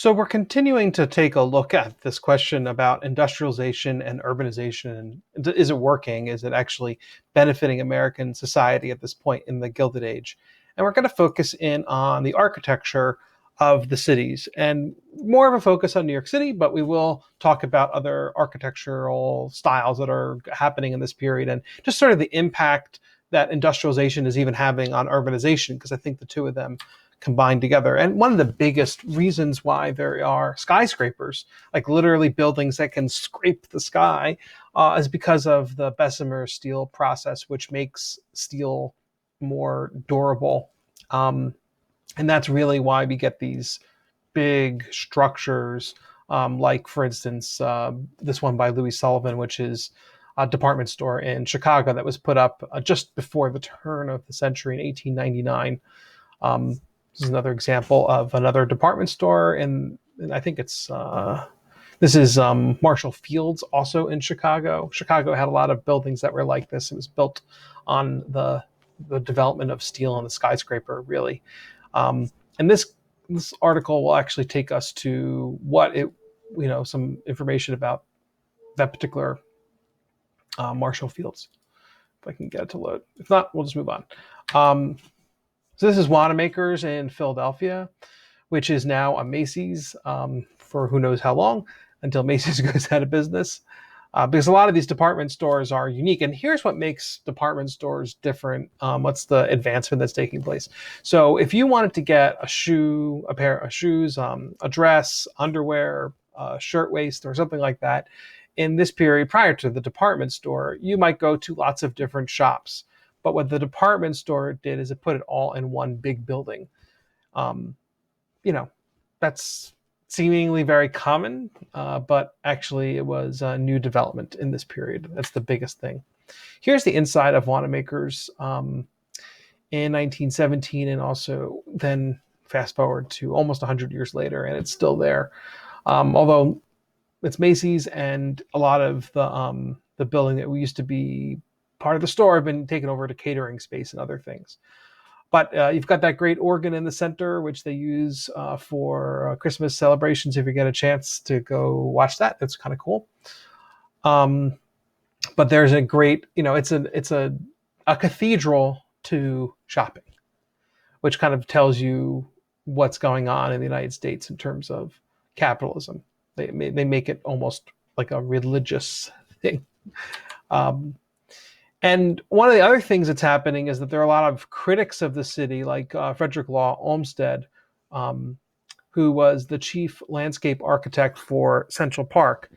So we're continuing to take a look at this question about industrialization and urbanization. And is it working? Is it actually benefiting American society at this point in the Gilded Age? And we're going to focus in on the architecture of the cities and more of a focus on New York City, but we will talk about other architectural styles that are happening in this period and just sort of the impact that industrialization is even having on urbanization, because I think the two of them combined together. And one of the biggest reasons why there are skyscrapers, like literally buildings that can scrape the sky, is because of the Bessemer steel process, which makes steel more durable. And that's really why we get these big structures, like, for instance, this one by Louis Sullivan, which is a department store in Chicago that was put up just before the turn of the century in 1899. This is another example of another department store, and I think this is Marshall Field's, also in Chicago. Chicago had a lot of buildings that were like this. It was built on the development of steel and the skyscraper, really. And this article will actually take us to some information about that particular Marshall Fields. If I can get it to load. If not, we'll just move on. So this is Wanamaker's in Philadelphia, which is now a Macys for who knows how long, until Macys goes out of business. Because a lot of these department stores are unique. And here's what makes department stores different. What's the advancement that's taking place? So if you wanted to get a pair of shoes, a dress, underwear, shirtwaist, or something like that, in this period prior to the department store, you might go to lots of different shops. But what the department store did is it put it all in one big building. That's seemingly very common, but actually it was a new development in this period. That's the biggest thing. Here's the inside of Wanamaker's in 1917, and also then fast forward to almost 100 years later, and it's still there. Although it's Macy's, and a lot of the building that used to be part of the store have been taken over to catering space and other things. But you've got that great organ in the center, which they use for Christmas celebrations. If you get a chance to go watch that, it's kind of cool. But there's a great, it's a cathedral to shopping, which kind of tells you what's going on in the United States in terms of capitalism. They make it almost like a religious thing. And one of the other things that's happening is that there are a lot of critics of the city, like Frederick Law Olmsted, who was the chief landscape architect for Central Park.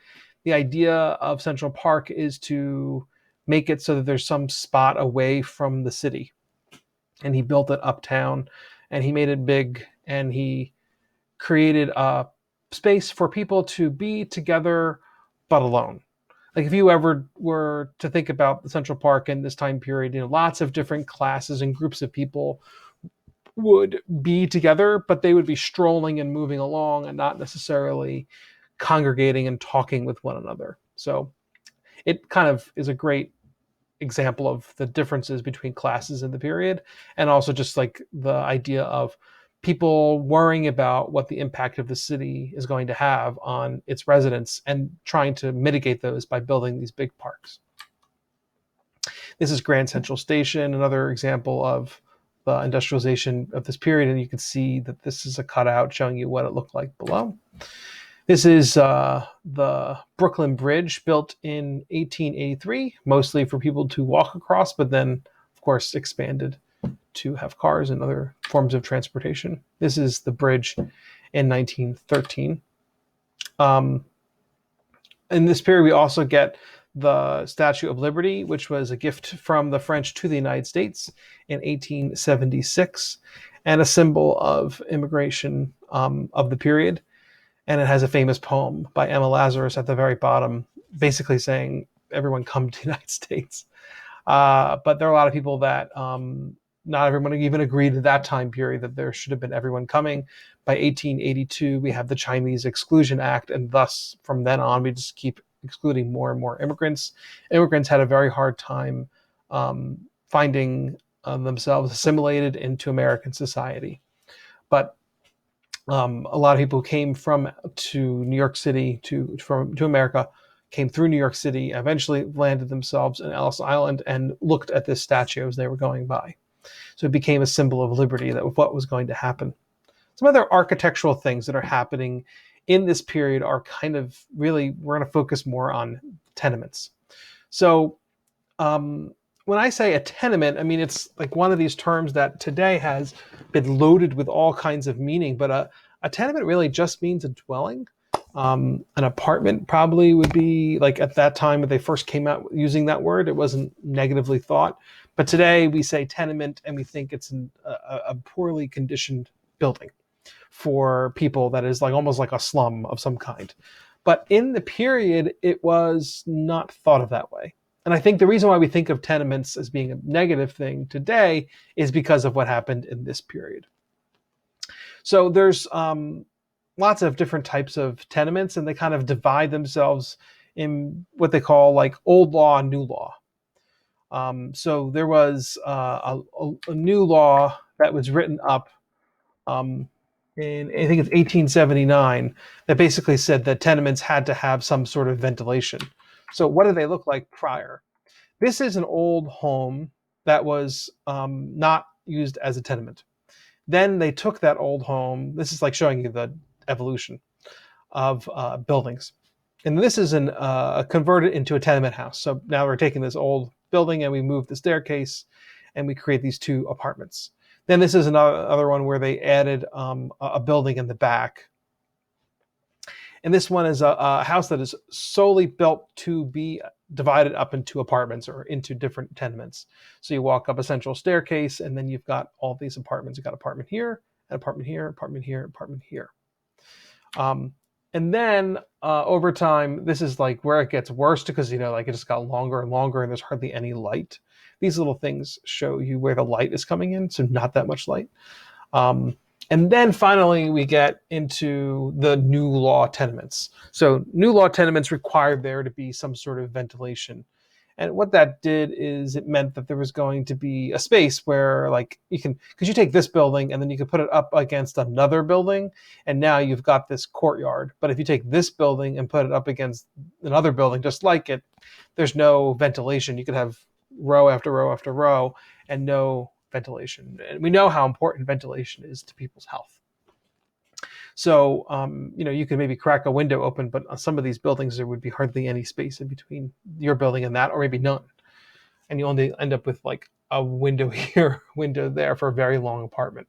The idea of Central Park is to make it so that there's some spot away from the city. And he built it uptown, and he made it big, and he created a space for people to be together but alone. Like, if you ever were to think about the Central Park in this time period, lots of different classes and groups of people would be together, but they would be strolling and moving along and not necessarily congregating and talking with one another. So it kind of is a great example of the differences between classes in the period, and also just like the idea of people worrying about what the impact of the city is going to have on its residents and trying to mitigate those by building these big parks. This is Grand Central Station, another example of the industrialization of this period, and you can see that this is a cutout showing you what it looked like below. This is the Brooklyn Bridge, built in 1883, mostly for people to walk across, but then, of course, expanded to have cars and other forms of transportation. This is the bridge in 1913. In this period, we also get the Statue of Liberty, which was a gift from the French to the United States in 1876, and a symbol of immigration of the period. And it has a famous poem by Emma Lazarus at the very bottom, basically saying, everyone come to the United States. But there are a lot of people that not everyone even agreed at that time period that there should have been everyone coming. By 1882, we have the Chinese Exclusion Act, and thus from then on, we just keep excluding more and more immigrants. Immigrants had a very hard time finding themselves assimilated into American society. But A lot of people who came from to New York City to America came through New York City, eventually landed themselves in Ellis Island and looked at this statue as they were going by. So it became a symbol of liberty, that what was going to happen. Some other architectural things that are happening in this period are kind of really, we're going to focus more on tenements. So when I say a tenement, I mean, it's like one of these terms that today has been loaded with all kinds of meaning, but a tenement really just means a dwelling. An apartment probably would be, like, at that time when they first came out using that word, it wasn't negatively thought. But today we say tenement and we think it's a poorly conditioned building for people that is like almost like a slum of some kind. But in the period, it was not thought of that way. And I think the reason why we think of tenements as being a negative thing today is because of what happened in this period. So there's lots of different types of tenements, and they kind of divide themselves in what they call like old law and new law. So there was a new law that was written up um, in, I think it's 1879, that basically said that tenements had to have some sort of ventilation. So what did they look like prior? This is an old home that was not used as a tenement. Then they took that old home. This is like showing you the evolution of buildings. And this is converted into a tenement house. So now we're taking this old building and we move the staircase and we create these two apartments. Then this is another one where they added a building in the back. And this one is a house that is solely built to be divided up into apartments or into different tenements. So you walk up a central staircase and then you've got all these apartments. You've got apartment here, an apartment here, apartment here, apartment here. And then over time, this is like where it gets worse because, like it just got longer and longer and there's hardly any light. These little things show you where the light is coming in, so not that much light. And then finally, we get into the new law tenements. So new law tenements required there to be some sort of ventilation. And what that did is it meant that there was going to be a space where, like, because you take this building and then you can put it up against another building, and now you've got this courtyard. But if you take this building and put it up against another building just like it, there's no ventilation. You could have row after row after row and no ventilation. And we know how important ventilation is to people's health. So, you could maybe crack a window open, but on some of these buildings, there would be hardly any space in between your building and that, or maybe none. And you only end up with like a window here, window there for a very long apartment.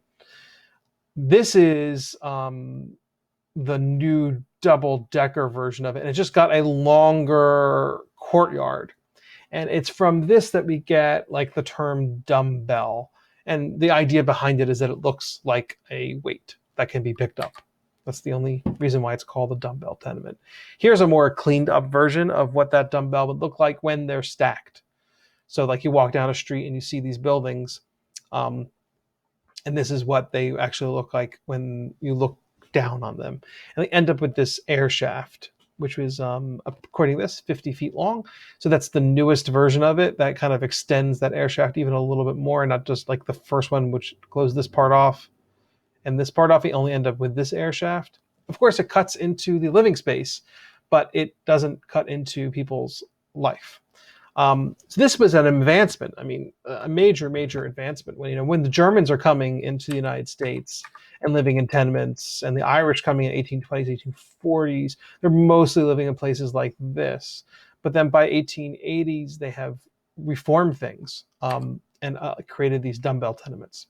This is the new double-decker version of it. And it just got a longer courtyard. And it's from this that we get like the term dumbbell. And the idea behind it is that it looks like a weight that can be picked up. That's the only reason why it's called a dumbbell tenement. Here's a more cleaned up version of what that dumbbell would look like when they're stacked. So like you walk down a street and you see these buildings, and this is what they actually look like when you look down on them. And they end up with this air shaft, which was, according to this, 50 feet long. So that's the newest version of it that kind of extends that air shaft even a little bit more, not just like the first one, which closed this part off and this part off. You only end up with this air shaft. Of course, it cuts into the living space, but it doesn't cut into people's life. So this was an advancement. I mean, a major, major advancement. When the Germans are coming into the United States and living in tenements, and the Irish coming in 1820s, 1840s, they're mostly living in places like this. But then by 1880s, they have reformed things and created these dumbbell tenements.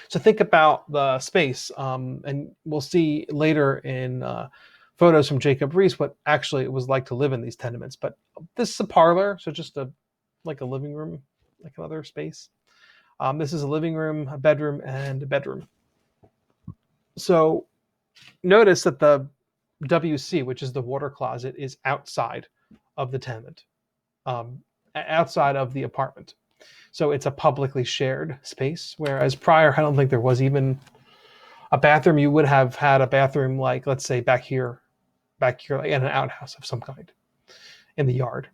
So think about the space, and we'll see later in photos from Jacob Riis what actually it was like to live in these tenements. But this is a parlor, so just like a living room, like another space. This is a living room, a bedroom, and a bedroom. So notice that the WC, which is the water closet, is outside of the tenement, outside of the apartment. So it's a publicly shared space, whereas prior, I don't think there was even a bathroom. You would have had a bathroom, like, let's say back here like in an outhouse of some kind in the yard.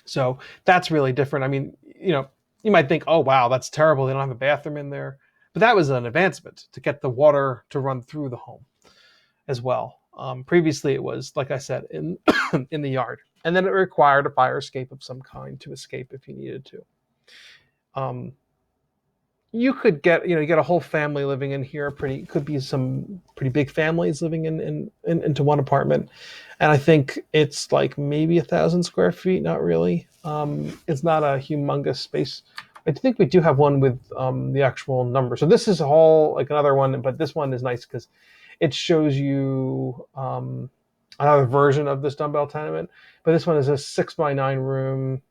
So that's really different. I mean, you might think, oh, wow, that's terrible. They don't have a bathroom in there. But that was an advancement to get the water to run through the home as well. Previously, it was, like I said, in in the yard, and then it required a fire escape of some kind to escape if you needed to. Um, you could get, you get a whole family living in here. Could be some pretty big families living into one apartment, and I think it's like maybe 1,000 square feet. Not really. It's not a humongous space. I think we do have one with the actual number. So this is all like another one, but this one is nice because it shows you another version of this dumbbell tenement. But this one is a 6 by 9 room,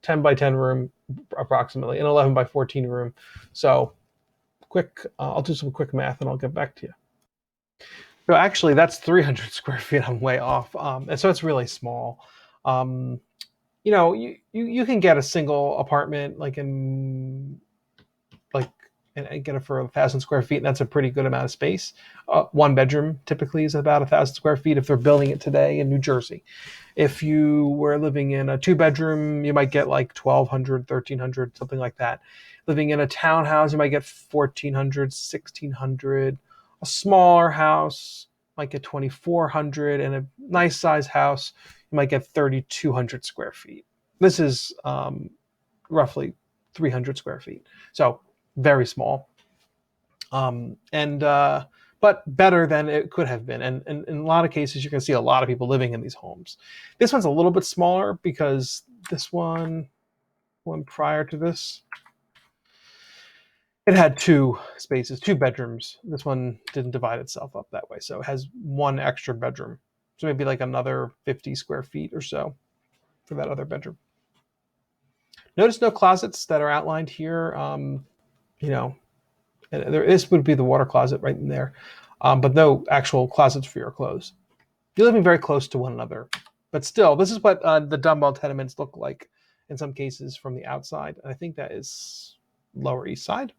10 by 10 room approximately, an 11 by 14 room. So quick, I'll do some quick math and I'll get back to you. So actually, that's 300 square feet. I'm way off, and so it's really small. Um, you can get a single apartment like in like and get it for 1,000 square feet, and that's a pretty good amount of space. One bedroom typically is about 1,000 square feet if they're building it today in New Jersey. If you were living in a 2 bedroom, you might get like 1,200, 1,300, something like that. Living in a townhouse, you might get 1,400, 1,600. A smaller house might get 2,400, and a nice size house you might get 3,200 square feet. This is roughly 300 square feet. So very small, and but better than it could have been. And in a lot of cases, you can see a lot of people living in these homes. This one's a little bit smaller because this one prior to this, it had 2 spaces, 2 bedrooms. This one didn't divide itself up that way, so it has one extra bedroom. So maybe like another 50 square feet or so for that other bedroom. Notice no closets that are outlined here. This would be the water closet right in there, but no actual closets for your clothes. You're living very close to one another, but still, this is what the dumbbell tenements look like in some cases from the outside. And I think that is Lower East Side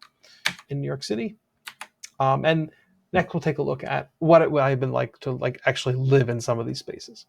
in New York City. And next, we'll take a look at what it would have been like to actually live in some of these spaces.